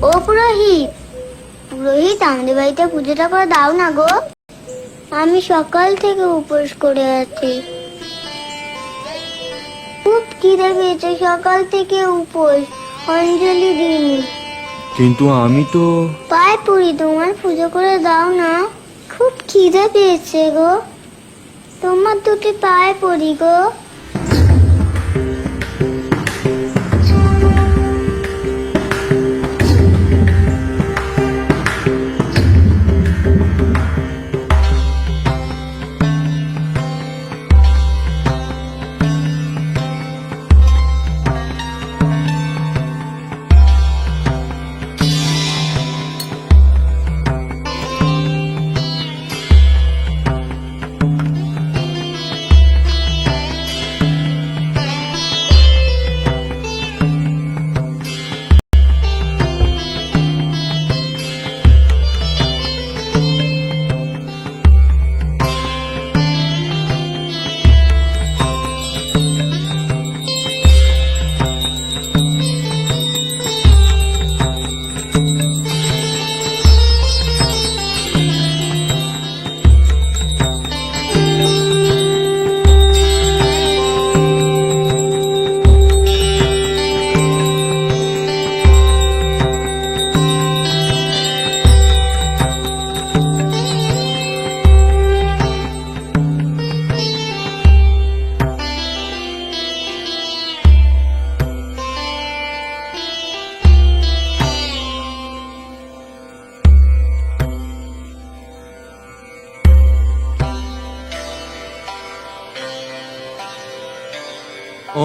ও পুরোহিত, পুরোহিত আমাদের বাড়িতে পুজোটা করে দাও না গো। আমি সকাল থেকে উপোস করে আছি, খুব খিদে পেয়েছে, সকাল থেকে উপোস, অঞ্জলি দিইনি। কিন্তু আমি তো পায়ে পড়ি, তোমার পুজো করে দাও না, খুব খিদে পেয়েছে গো, তোমার দুটি পায়ে পড়ি গো।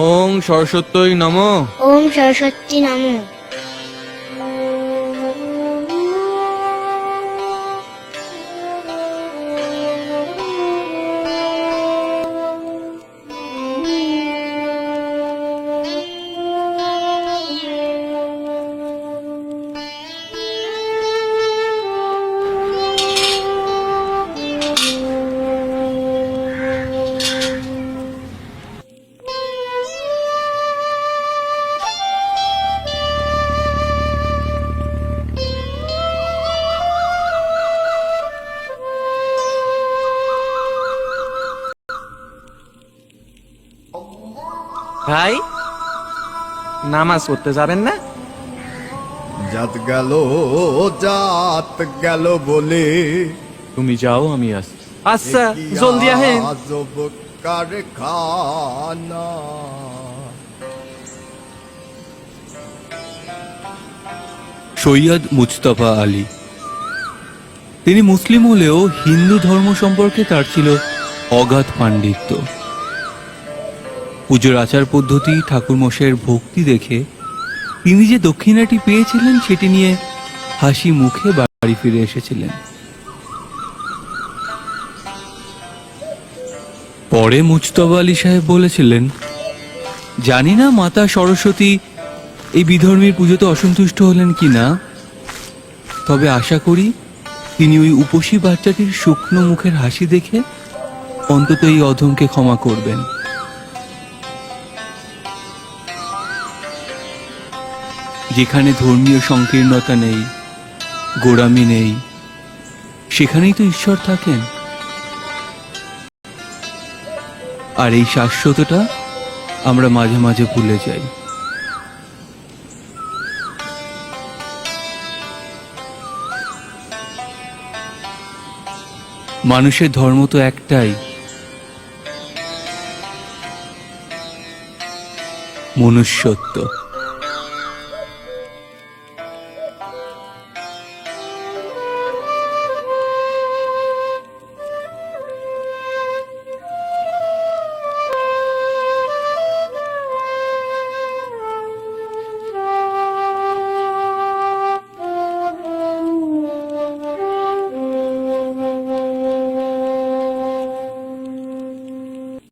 ওং সরস্বত্যই নমঃ। ওম সরস্বতী নমঃ। ভাই, নামাজ পড়তে যাবেন না? জাত গেল বলে তুমি যাও, আমি আসি। আচ্ছা, জলদি আহেন। আজব কারখানা। সৈয়দ মুজতবা আলী, তিনি মুসলিম হলেও হিন্দু ধর্ম সম্পর্কে তার ছিল অগাধ পাণ্ডিত্য। পুজোর আচার পদ্ধতি, ঠাকুরমশাইয়ের ভক্তি দেখে তিনি যে দক্ষিণাটি পেয়েছিলেন সেটি নিয়ে হাসি মুখে বাড়ি ফিরে এসেছিলেন। পরে মুজতবা আলী সাহেব বলেছিলেন, জানি না মাতা সরস্বতী এই বিধর্মীর পুজোতে অসন্তুষ্ট হলেন কিনা, তবে আশা করি তিনি ওই উপসী বাচ্চাটির শুকনো মুখের হাসি দেখে অন্তত এই অধমকে ক্ষমা করবেন। যেখানে ধর্মীয় সংকীর্ণতা নেই, গোঁড়ামি নেই, সেখানেই তো ঈশ্বর থাকেন। আর এই শাশ্বতটা আমরা মাঝে মাঝে ভুলে যাই। মানুষের ধর্ম তো একটাই, মনুষ্যত্ব।